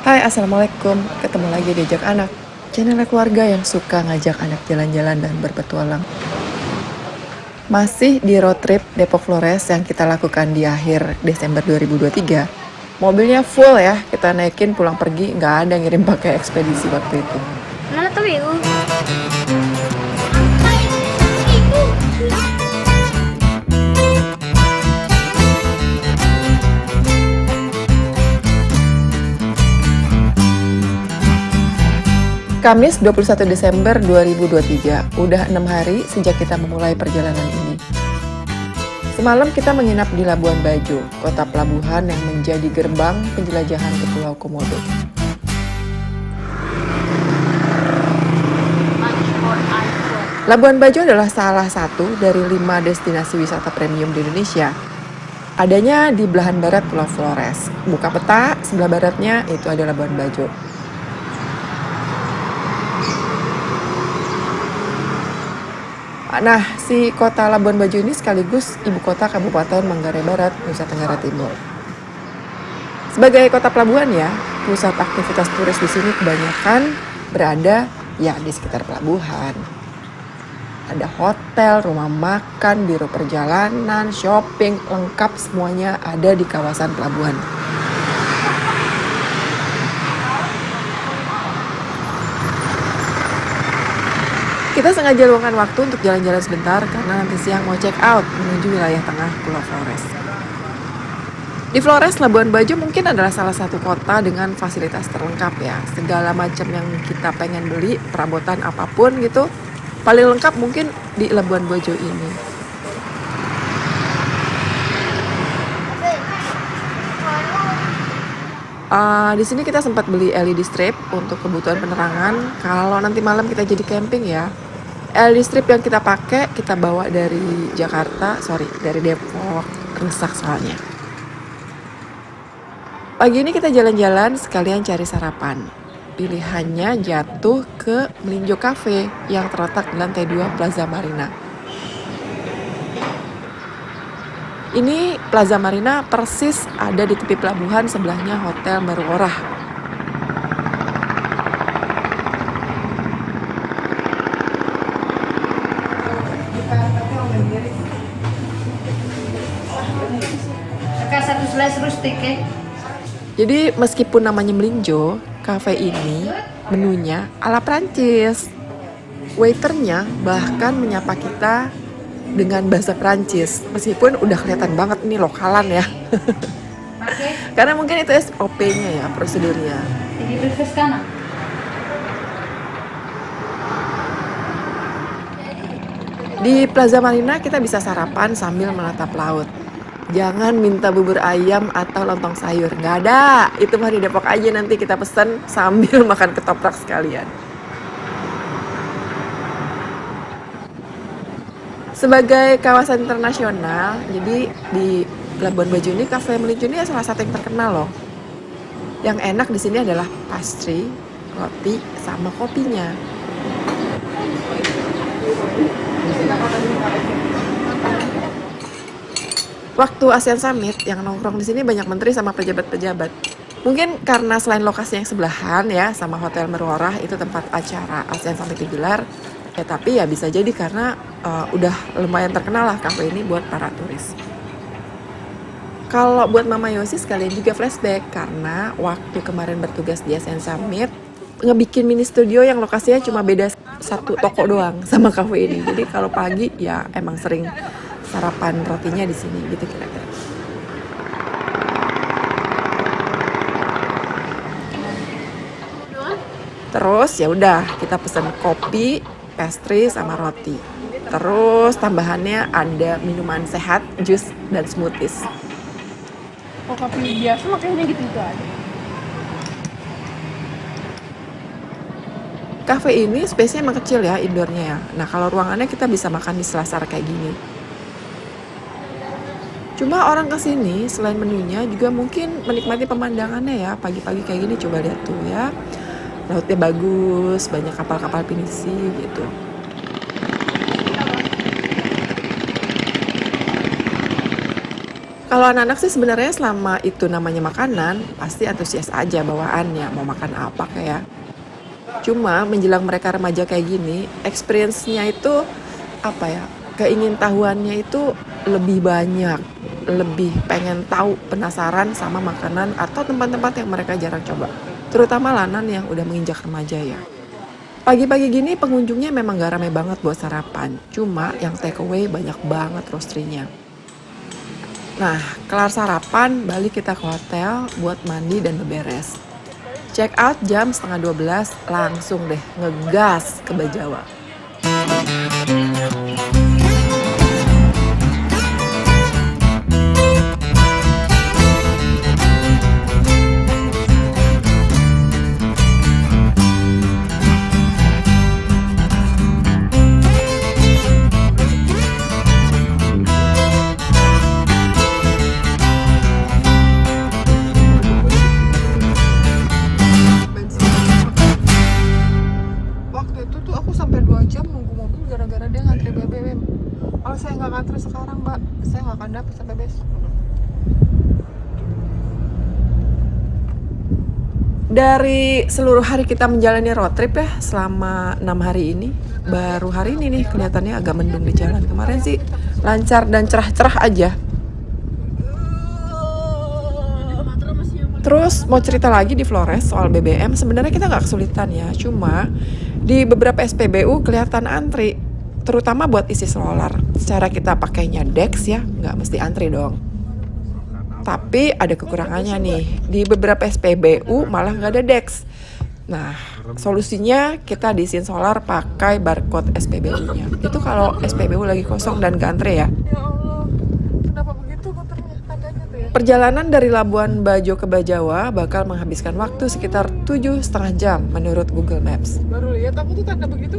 Hai, Assalamualaikum. Ketemu lagi di Ajak Anak. Channel keluarga yang suka ngajak anak jalan-jalan dan berpetualang. Masih di road trip Depok Flores yang kita lakukan di akhir Desember 2023. Mobilnya full ya, kita naikin pulang pergi, nggak ada ngirim pakai ekspedisi waktu itu. Mana tuh ibu? Kamis 21 Desember 2023, udah 6 hari sejak kita memulai perjalanan ini. Semalam kita menginap di Labuan Bajo, kota pelabuhan yang menjadi gerbang penjelajahan ke Pulau Komodo. Labuan Bajo adalah salah satu dari 5 destinasi wisata premium di Indonesia. Adanya di belahan barat Pulau Flores. Buka peta, sebelah baratnya itu ada Labuan Bajo. Nah, si kota Labuan Bajo ini sekaligus ibu kota Kabupaten Manggarai Barat, Nusa Tenggara Timur. Sebagai kota pelabuhan ya, pusat aktivitas turis di sini kebanyakan berada ya di sekitar pelabuhan. Ada hotel, rumah makan, biro perjalanan, shopping, lengkap semuanya ada di kawasan pelabuhan. Kita sengaja luangkan waktu untuk jalan-jalan sebentar karena nanti siang mau check out menuju wilayah tengah Pulau Flores. Di Flores, Labuan Bajo mungkin adalah salah satu kota dengan fasilitas terlengkap ya. Segala macam yang kita pengen beli, perabotan apapun gitu, paling lengkap mungkin di Labuan Bajo ini. Di sini kita sempat beli LED strip untuk kebutuhan penerangan. Kalau nanti malam kita jadi camping ya, LED strip yang kita pakai kita bawa dari dari Depok, rusak soalnya. Pagi ini kita jalan-jalan sekalian cari sarapan. Pilihannya jatuh ke Melinjo Cafe yang terletak di lantai 2 Plaza Marina. Ini Plaza Marina persis ada di tepi pelabuhan, sebelahnya Hotel Meruorah. Satu slice rustik ya. Jadi meskipun namanya Melinjo, cafe ini menunya ala Prancis. Waiternya bahkan menyapa kita dengan bahasa Prancis, meskipun udah kelihatan banget ini lokalan ya. Karena mungkin itu SOP-nya ya, prosedurnya. Jadi breakfast kanan. Di Plaza Marina kita bisa sarapan sambil menatap laut. Jangan minta bubur ayam atau lontong sayur, nggak ada. Itu mah di Depok aja, nanti kita pesen sambil makan ketoprak sekalian. Sebagai kawasan internasional, jadi di Labuan Bajo ini Cafe Melinjo ini salah satu yang terkenal loh. Yang enak di sini adalah pastry, roti, sama kopinya. Waktu ASEAN Summit yang nongkrong di sini banyak menteri sama pejabat-pejabat. Mungkin karena selain lokasi yang sebelahan ya sama Hotel Meruorah itu tempat acara ASEAN Summit digelar. Ya tapi ya bisa jadi karena udah lumayan terkenal lah kafe ini buat para turis. Kalau buat Mama Yosi sekalian juga flashback karena waktu kemarin bertugas di ASEAN Summit ngebikin mini studio yang lokasinya cuma beda satu toko doang sama kafe ini. Jadi kalau pagi ya emang sering sarapan rotinya di sini gitu kira-kira. Terus ya udah kita pesen kopi, pastry sama roti. Terus tambahannya ada minuman sehat, jus dan smoothies. Oh, kopi biasa makanya gitu aja. Cafe ini space-nya emang kecil ya indoornya ya. Nah kalau ruangannya kita bisa makan di selasar kayak gini. Cuma orang kesini selain menunya juga mungkin menikmati pemandangannya ya. Pagi-pagi kayak gini coba lihat tuh ya. Lautnya bagus, banyak kapal-kapal pinisi gitu. Kalau anak-anak sih sebenarnya selama itu namanya makanan, pasti antusias aja bawaannya, mau makan apa kayak. Cuma menjelang mereka remaja kayak gini, experience-nya itu apa ya? Keingintahuannya itu lebih banyak, lebih pengen tahu, penasaran sama makanan atau tempat-tempat yang mereka jarang coba. Terutama Lanan yang udah menginjak remaja ya. Pagi-pagi gini pengunjungnya memang gak ramai banget buat sarapan. Cuma yang take away banyak banget roastery-nya. Nah, kelar sarapan, balik kita ke hotel buat mandi dan beberes. Check out jam 11:30, langsung deh ngegas ke Bajawa. Waktu itu tuh aku sampai 2 jam nunggu mobil gara-gara dia ngantri BBM. Kalau saya nggak ngantri sekarang, Mbak, saya nggak akan dapet sampai besok. Dari seluruh hari kita menjalani road trip ya selama 6 hari ini, baru hari ini nih kelihatannya agak mendung di jalan. Kemarin sih lancar dan cerah-cerah aja. Terus mau cerita lagi di Flores soal BBM, sebenarnya kita nggak kesulitan ya, cuma di beberapa SPBU kelihatan antri, terutama buat isi solar. Secara kita pakainya Dex ya, nggak mesti antri dong. Tapi ada kekurangannya nih, di beberapa SPBU malah nggak ada Dex. Nah, solusinya kita diisiin solar pakai barcode SPBU-nya. Itu kalau SPBU lagi kosong dan nggak antri ya. Ya Allah, kenapa begitu motornya tandanya tuh ya? Perjalanan dari Labuan Bajo ke Bajawa bakal menghabiskan waktu sekitar 7,5 jam menurut Google Maps. Baru lihat aku tuh tanda begitu.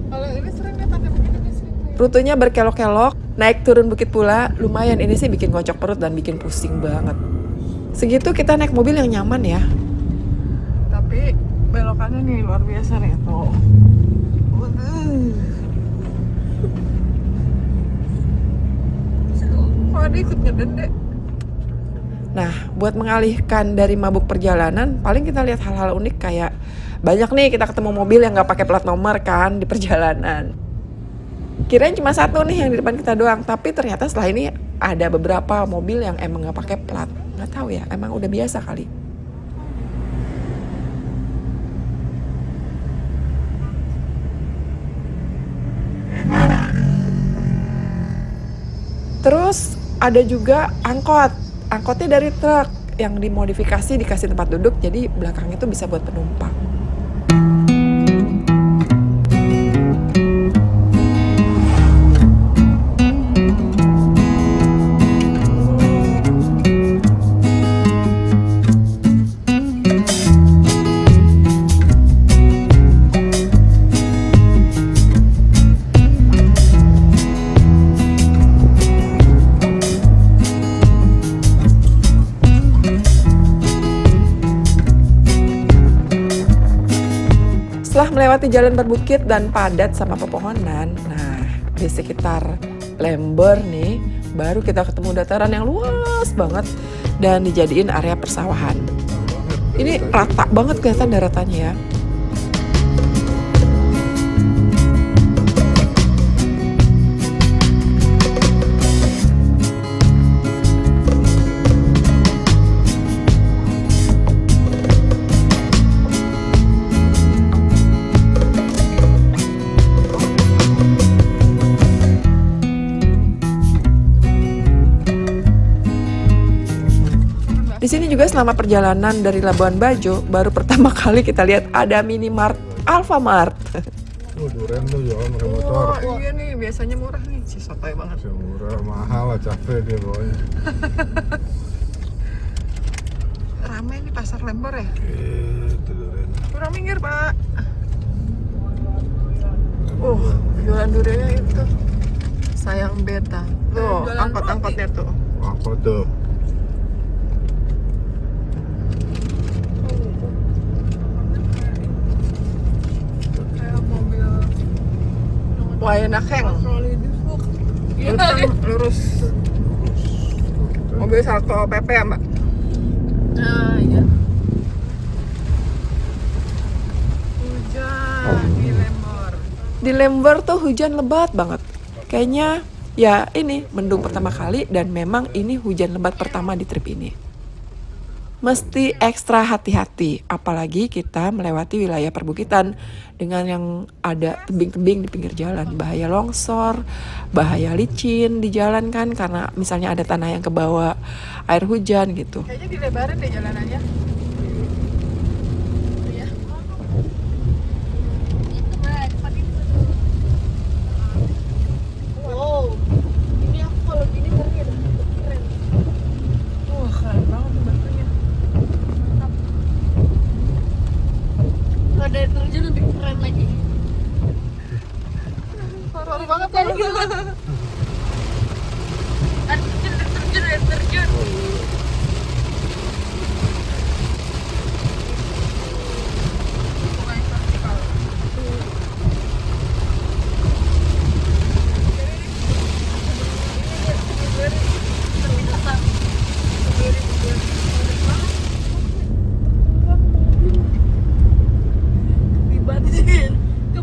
Kalau ini sering lihat tanda begitu nih sering. Rutenya berkelok-kelok, naik turun bukit pula, lumayan ini sih bikin kocok perut dan bikin pusing banget. Segitu kita naik mobil yang nyaman ya. Tapi belokannya nih luar biasa nih tuh. Kok ada ikut ngedendek? Nah, buat mengalihkan dari mabuk perjalanan, paling kita lihat hal-hal unik kayak banyak nih kita ketemu mobil yang nggak pakai plat nomor kan di perjalanan. Kirain cuma satu nih yang di depan kita doang, tapi ternyata setelah ini ada beberapa mobil yang emang nggak pakai plat. Nggak tahu ya, emang udah biasa kali. Terus ada juga angkot. Angkotnya dari truk yang dimodifikasi dikasih tempat duduk, jadi belakangnya tuh bisa buat penumpang. Setelah melewati jalan berbukit dan padat sama pepohonan, nah di sekitar Lember nih, baru kita ketemu dataran yang luas banget dan dijadiin area persawahan. Ini rata banget kelihatan daratannya ya. Di sini juga selama perjalanan dari Labuan Bajo, baru pertama kali kita lihat ada minimart Alfamart. Duren tuh jualan pakai motor. Oh iya nih, biasanya murah nih. Si sotoy banget. Murah, mahal lah, capek dia bawanya. Rame nih pasar Lember ya. Gitu Duren. Kurang minggir, Pak. Jualan duriannya itu. Sayang beta. Tuh, angkot-angkotnya tuh. Apa tuh? Kayak mobil Wah enak heng. Iya Lurus. Mobil Salto PP ya mbak? Nah, iya. Hujan di Lembor. Di Lembor tuh hujan lebat banget. Kayaknya ya ini mendung pertama kali dan memang ini hujan lebat pertama di trip ini. Mesti ekstra hati-hati, apalagi kita melewati wilayah perbukitan dengan yang ada tebing-tebing di pinggir jalan. Bahaya longsor, bahaya licin di jalan kan karena misalnya ada tanah yang kebawa air hujan gitu. Kayaknya dilebarin deh jalanannya. Wow, ini aku kalau gini ngeri ada keren. Wah keren banget tuh batunya. Kalau ada air terjun lebih keren lagi. Horor banget Kayak tuh. gitu. Air terjun.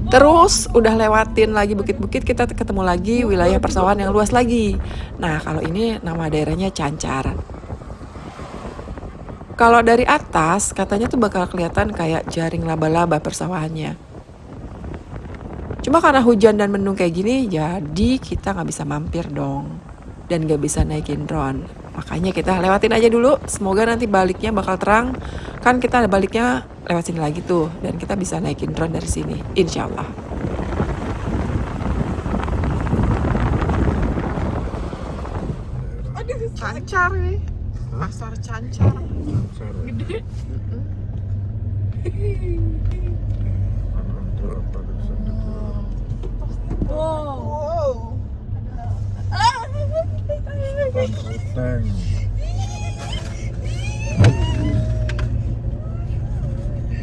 Terus udah lewatin lagi bukit-bukit, kita ketemu lagi wilayah persawahan yang luas lagi. Nah kalau ini nama daerahnya Cancar. Kalau dari atas katanya tuh bakal kelihatan kayak jaring laba-laba persawahannya. Cuma karena hujan dan mendung kayak gini, jadi kita nggak bisa mampir dong. Dan nggak bisa naikin drone. Makanya kita lewatin aja dulu, semoga nanti baliknya bakal terang. Kan kita baliknya lewat sini lagi tuh, dan kita bisa naikin drone dari sini, insya Allah. Aduh, Cancar nih. Pasar Cancar. Gede. Wow. Ruteng.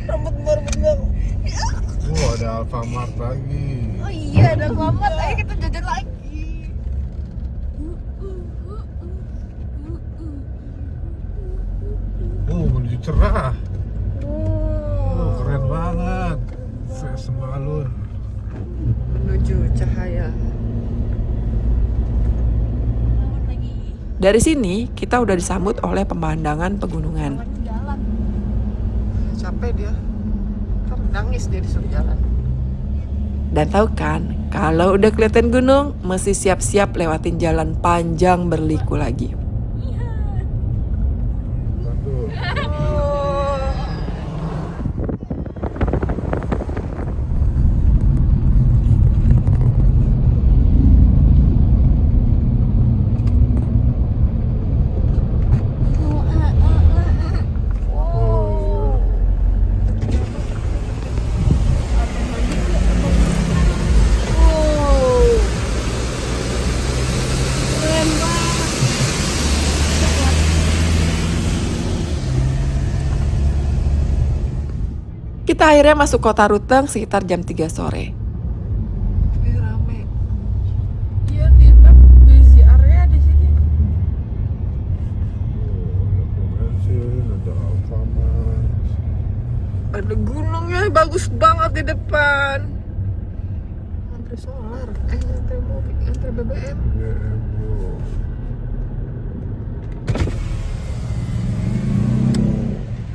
Rambut baru. Ada Alfamart lagi. Oh iya, ada selamat. Ayo kita jajan lagi. Menuju cerah. Oh. Keren banget. Sembalun. Menuju cahaya. Selamat lagi. Dari sini, kita udah disambut oleh pemandangan pegunungan. Jalan. Capek dia. Ntar nangis dia disuruh jalan. Dan tahu kan, kalau udah kelihatan gunung, mesti siap-siap lewatin jalan panjang berliku lagi. Waduh. Oh, Keren banget. Kita akhirnya masuk kota Ruteng sekitar jam 3 sore. Ini rame. Iya, di busy area di sini. ada pom bensin, ada Alfamart. Ada gunungnya bagus banget di depan. Antri solar, antri mobil, antri BBM. BBM, bro.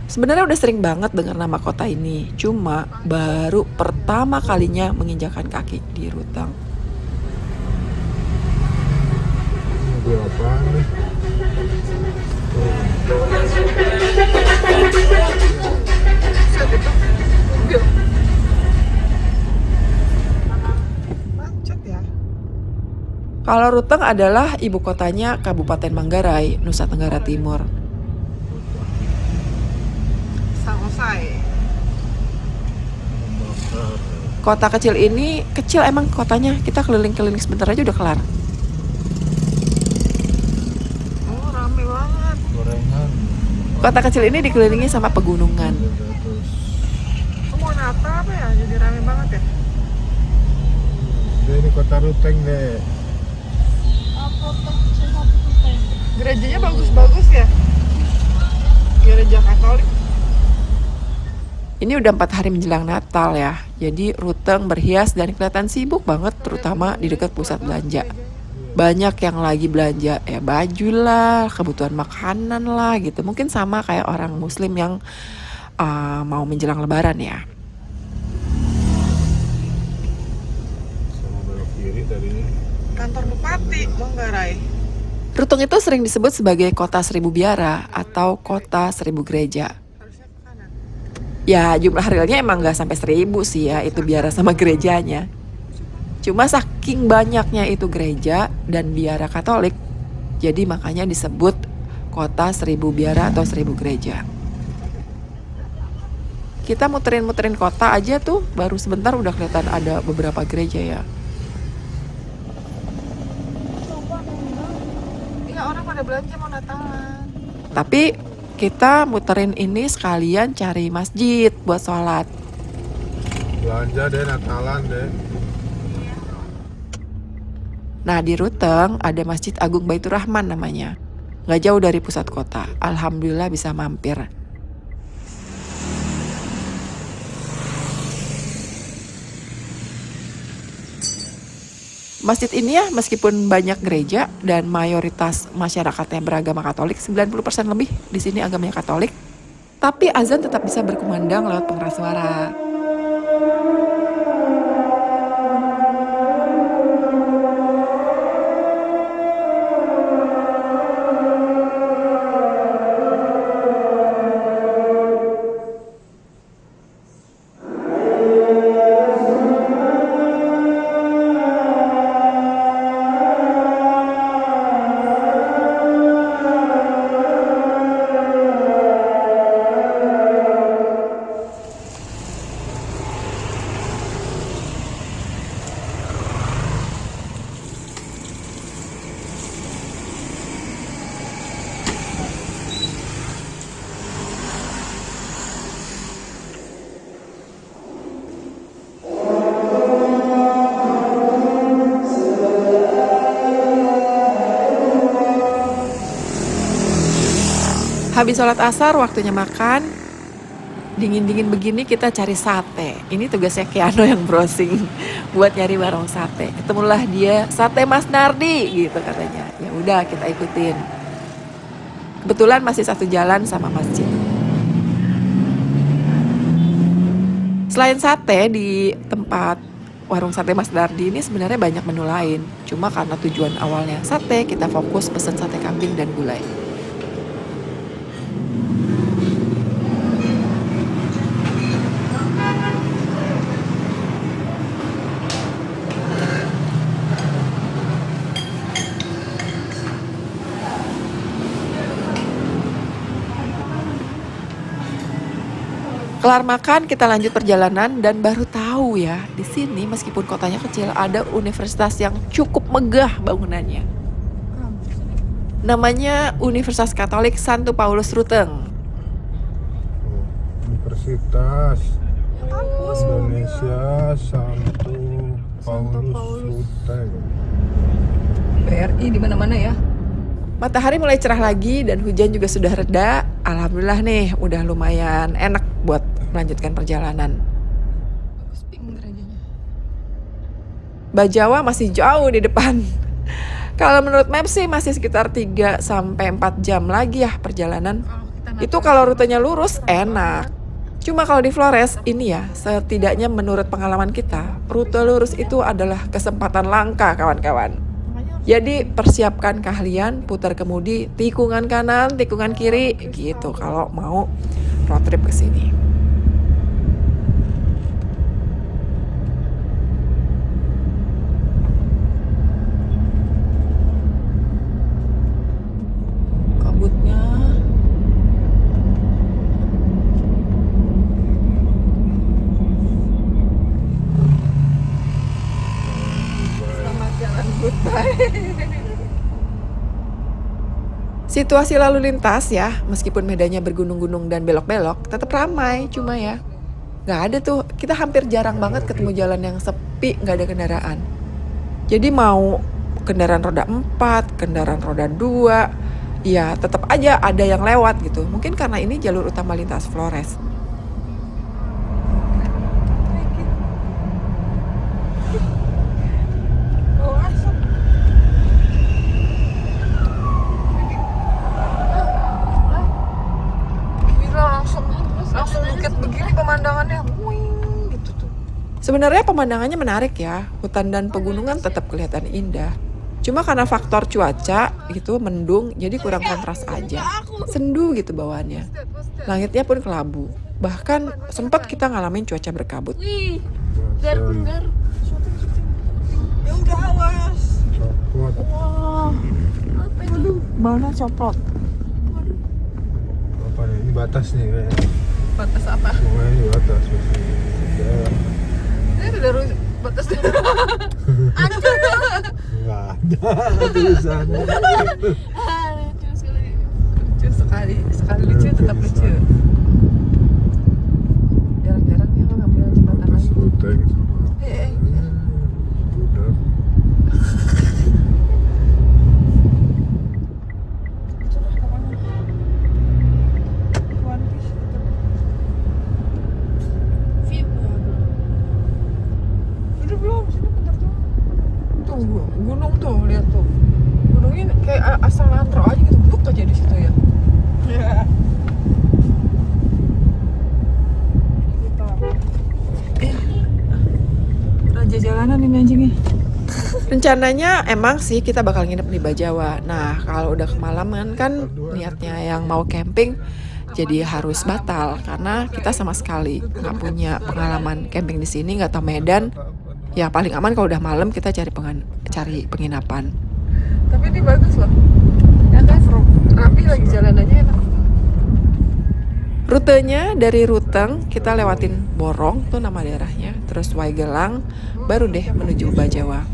Sebenarnya udah sering banget dengar nama kota ini, cuma baru pertama kalinya menginjakan kaki di Ruteng. Mobil apaan nih? Set itu mobil. Macet ya. Kalau Ruteng adalah ibu kotanya Kabupaten Manggarai, Nusa Tenggara Timur. Sangosai. Bakar. Kota kecil ini, kecil emang kotanya, kita keliling-keliling sebentar aja udah kelar. Oh rame banget. Gorengan. Kota kecil ini dikelilingi sama pegunungan. Terus Oh, mau Natal apa ya? Jadi rame banget ya. ini kota Ruteng deh. kota satu kota ini. Gerejanya bagus-bagus ya. Gereja Katolik. Ini udah 4 hari menjelang Natal ya, jadi Ruteng berhias dan kelihatan sibuk banget, terutama di dekat pusat belanja. Banyak yang lagi belanja ya baju lah, kebutuhan makanan lah gitu. Mungkin sama kayak orang Muslim yang mau menjelang Lebaran ya. Sama belok kiri tadinya. Kantor Bupati Manggarai. Ruteng itu sering disebut sebagai kota 1000 biara atau kota 1000 gereja. Harusnya ke kanan. Ya jumlah realnya emang gak sampai 1000 sih ya, itu biara sama gerejanya. Cuma saking banyaknya itu gereja dan biara Katolik, jadi makanya disebut kota 1000 biara atau 1000 gereja. Kita muterin-muterin kota aja tuh, baru sebentar udah kelihatan ada beberapa gereja ya. Iya, orang pada belanja mau Natalan. Tapi kita muterin ini sekalian cari masjid buat sholat. Belanja deh, Natalan deh. Nah di Ruteng ada Masjid Agung Baitur Rahman namanya. Gak jauh dari pusat kota. Alhamdulillah bisa mampir. Masjid ini ya meskipun banyak gereja dan mayoritas masyarakatnya beragama Katolik, 90% lebih di sini agamanya Katolik, tapi azan tetap bisa berkumandang lewat pengeras suara. Habis sholat asar, waktunya makan. Dingin-dingin begini kita cari sate. Ini tugasnya Keanu yang browsing buat nyari warung sate. Ketemulah dia, sate Mas Nardi gitu katanya. Ya udah kita ikutin. Kebetulan masih satu jalan sama masjid. Selain sate di tempat warung sate Mas Nardi ini sebenarnya banyak menu lain. Cuma karena tujuan awalnya sate, kita fokus pesen sate kambing dan gulai. Kelar makan, kita lanjut perjalanan dan baru tahu ya, di sini meskipun kotanya kecil ada universitas yang cukup megah bangunannya. Namanya Universitas Katolik Santo Paulus Ruteng. Universitas Kampus. Indonesia Santo Paulus Ruteng. BRI di mana-mana ya. Matahari mulai cerah lagi dan hujan juga sudah reda. Alhamdulillah nih, udah lumayan enak buat melanjutkan perjalanan. Bagus pink gerejanya. Bajawa masih jauh di depan. Kalau menurut map sih masih sekitar 3 sampai 4 jam lagi ya perjalanan. Itu kalau rutenya lurus enak. Cuma kalau di Flores ini ya, setidaknya menurut pengalaman kita, rute lurus itu adalah kesempatan langka kawan-kawan. Jadi persiapkan keahlian, putar kemudi, tikungan kanan, tikungan kiri gitu kalau mau road trip ke sini. Kabutnya. Selamat jalan goodbye. Situasi lalu lintas ya, meskipun medannya bergunung-gunung dan belok-belok, tetap ramai. Cuma ya, nggak ada tuh, kita hampir jarang banget ketemu jalan yang sepi, nggak ada kendaraan. Jadi mau kendaraan roda 4, kendaraan roda 2, ya tetap aja ada yang lewat gitu. Mungkin karena ini jalur utama lintas Flores. Oh, asap. Gila, langsung bukit begini pemandangannya. Wing, gitu tuh. Sebenarnya pemandangannya menarik ya, hutan dan pegunungan tetap kelihatan indah. Cuma karena faktor cuaca gitu mendung, jadi kurang kontras aja. Sendu gitu bawaannya. Langitnya pun kelabu. Bahkan sempat kita ngalamin cuaca berkabut. Wih, gar gar. Ya udah awas. Coklat. Wah, Apa itu? mana coplot? Apa nih? Ini batas nih kayaknya. Batas apa? Pokoknya ini batas. Ya. Ini udah batas. Hancur. Nggak ada tulisannya. Lucu sekali. Lucu sekali lucu tetap lucu. Jarang-jarang dia ngambil jembatan Batas lagi. rute gitu. Udah. View. Udah belum, sini bentar tuh. Tuh gunung tuh, lihat tuh. Gunungnya kayak asal antro aja gitu, buk aja di situ ya. Iya. Raja jalanan ini anjingnya. Rencananya emang sih kita bakal nginep di Bajawa. Nah kalau udah kemalaman kan niatnya yang mau camping jadi harus batal karena kita sama sekali nggak punya pengalaman camping di sini, nggak tahu medan. Ya paling aman kalau udah malam kita cari penginapan. Tapi ini bagus loh. Ya kan, rapi lagi jalanannya enak. Rutenya dari Ruteng kita lewatin Borong tuh nama daerahnya, terus Waigelang, baru deh menuju Bajawa.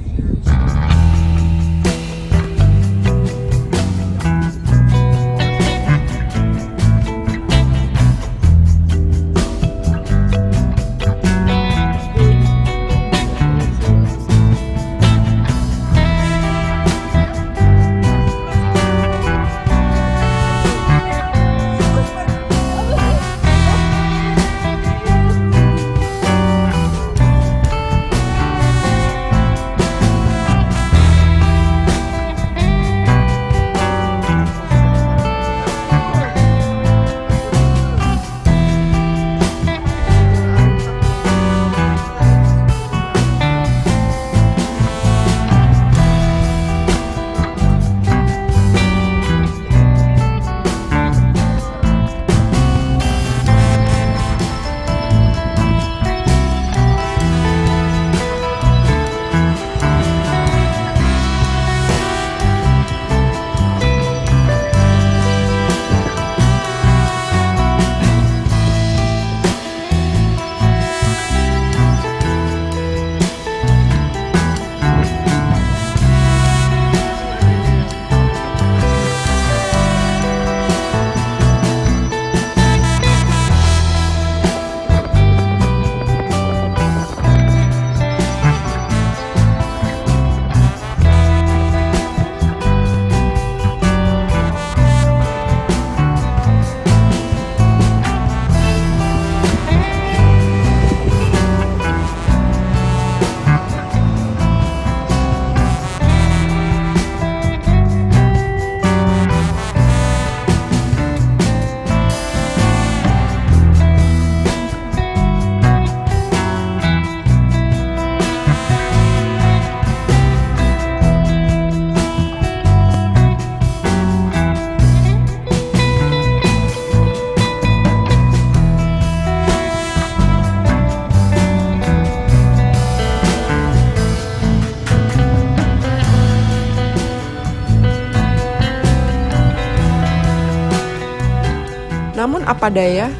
Namun apa daya,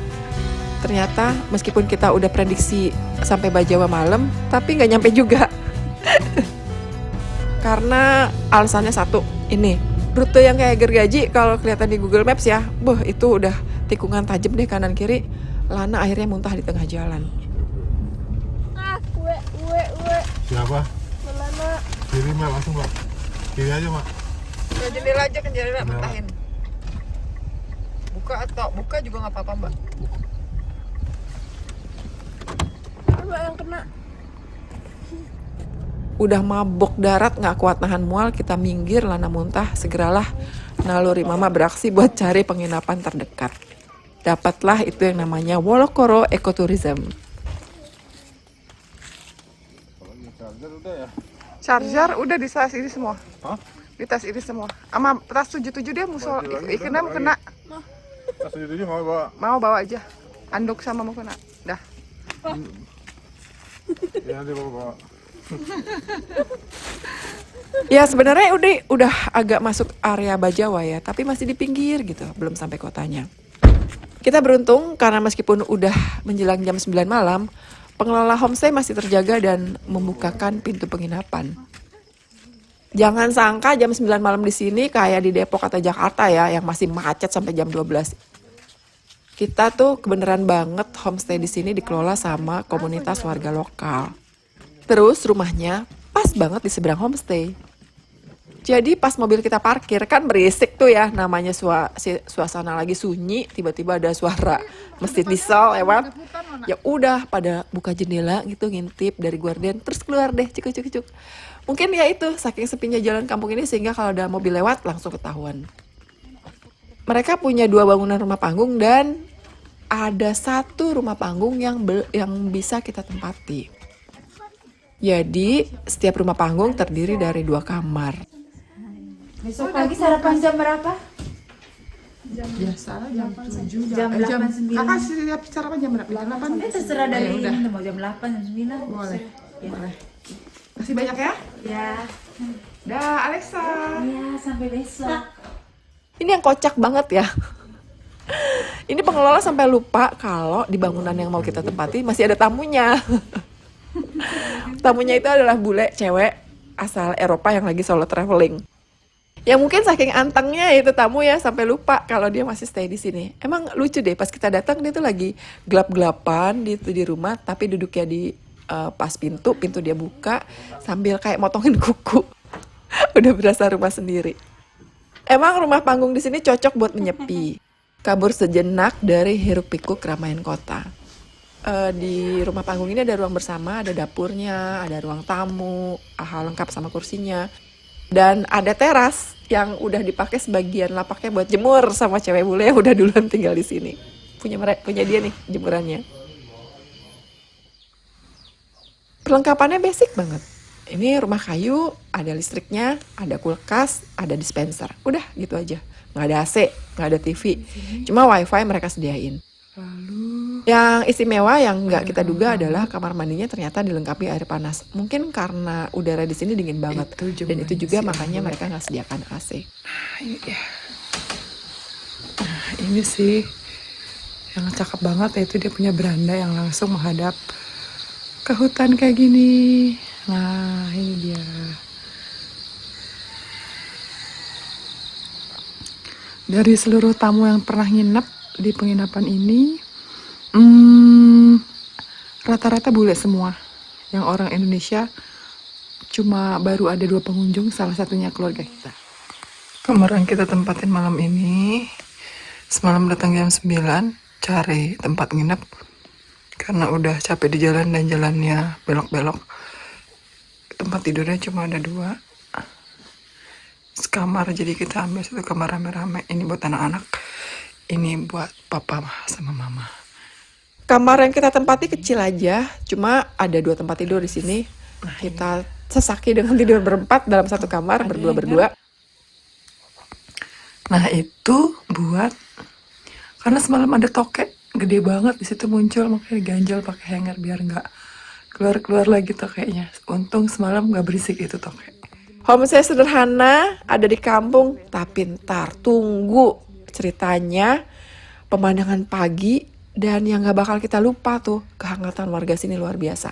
ternyata meskipun kita udah prediksi sampai Bajawa malam, tapi nggak nyampe juga. Karena alasannya satu, ini rute yang kayak gergaji kalau kelihatan di Google Maps ya, itu udah tikungan tajam deh kanan kiri. Lana akhirnya muntah di tengah jalan. Ah, ue. Siapa? Melana. Kirim ya langsung, Pak. Kiri aja, Mak. Ke jendela aja, kan jendela mentahin. Buka juga nggak apa-apa, Mbak. Mbak yang kena. Udah mabok darat, nggak kuat nahan mual, kita minggir, Lana muntah, segeralah naluri mama beraksi buat cari penginapan terdekat. Dapatlah itu yang namanya Wolokoro Ecotourism. Charger udah ya? Charger udah di tas ini semua. Hah? Di tas ini semua. Sama tas 77 dia musuh ikannya mau kena. Tas 77 mau bawa? Mau bawa aja. Anduk sama mau kena. Dah. Ya nanti bawa. Ya sebenarnya udah agak masuk area Bajawa ya, tapi masih di pinggir gitu, belum sampai kotanya. Kita beruntung karena meskipun udah menjelang jam 9 malam, pengelola homestay masih terjaga dan membukakan pintu penginapan. Jangan sangka jam 9 malam di sini kayak di Depok atau Jakarta ya, yang masih macet sampai jam 12. Kita tuh kebenaran banget homestay di sini dikelola sama komunitas warga lokal. Terus rumahnya pas banget di seberang homestay. Jadi pas mobil kita parkir kan berisik tuh ya, namanya suasana lagi sunyi, tiba-tiba ada suara mesin diesel lewat. Ya udah pada buka jendela gitu ngintip dari gorden, terus keluar deh cuk. Mungkin ya itu saking sepinya jalan kampung ini sehingga kalau ada mobil lewat langsung ketahuan. Mereka punya 2 bangunan rumah panggung dan ada 1 rumah panggung yang bisa kita tempati. Jadi setiap rumah panggung terdiri dari 2 kamar. Besok pagi sarapan jam berapa? Biasa jam 7. Jam 8, 9. Kakak siap sarapan jam berapa? Jam 8? Terserah dari udah. ini mau jam 8, jam 9. Boleh. Ya. Boleh. Kasih banyak ya. Ya. Dah, Alexa. Iya, sampai besok. Ini yang kocak banget ya. Ini pengelola sampai lupa kalau di bangunan yang mau kita tempati masih ada tamunya. Tamunya itu adalah bule cewek asal Eropa yang lagi solo traveling. Ya mungkin saking antengnya itu tamu ya sampai lupa kalau dia masih stay di sini. Emang lucu deh pas kita datang dia tuh lagi gelap-gelapan di rumah tapi duduknya di pas pintu dia buka sambil kayak motongin kuku. Udah berasa rumah sendiri. Emang rumah panggung di sini cocok buat menyepi. Kabur sejenak dari hiruk-pikuk keramaian kota. Di rumah panggung ini ada ruang bersama, ada dapurnya, ada ruang tamu, hal lengkap sama kursinya. Dan ada teras yang udah dipakai sebagian lapaknya buat jemur sama cewek bule yang udah duluan tinggal di sini. Punya dia nih jemurannya. Perlengkapannya basic banget. Ini rumah kayu, ada listriknya, ada kulkas, ada dispenser. Udah gitu aja. Nggak ada AC, nggak ada TV. Cuma wifi mereka sediain. Yang istimewa yang nggak kita duga adalah kamar mandinya ternyata dilengkapi air panas. Mungkin karena udara di sini dingin banget. Dan itu juga makanya mereka nggak sediakan AC. Ini ya. Nah, ini sih yang cakep banget yaitu dia punya beranda yang langsung menghadap ke hutan kayak gini. Nah, ini dia. Dari seluruh tamu yang pernah nginep di penginapan ini, rata-rata bule semua. Yang orang Indonesia cuma baru ada 2 pengunjung, salah satunya keluarga kita. Kamar yang kita tempatin malam ini, semalam datang jam 9, cari tempat nginep. Karena udah capek di jalan dan jalannya belok-belok. Tempat tidurnya cuma ada 2. Sekamar, jadi kita ambil 1 kamar rame-rame. Ini buat anak-anak, ini buat papa sama mama. Kamar yang kita tempati kecil aja, cuma ada 2 tempat tidur di sini. Kita sesaki dengan tidur berempat dalam 1 kamar, berdua-berdua. Nah itu buat, karena semalam ada tokek gede banget di situ muncul, makanya diganjal pakai hanger biar nggak keluar-keluar lagi tokeknya. Untung semalam nggak berisik itu tokek. Homestay sederhana, ada di kampung, tapi ntar tunggu ceritanya, pemandangan pagi, dan yang gak bakal kita lupa tuh, kehangatan warga sini luar biasa.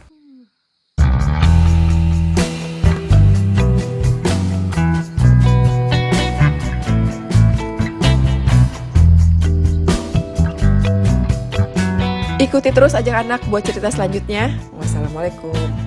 Ikuti terus ajak anak buat cerita selanjutnya. Wassalamualaikum.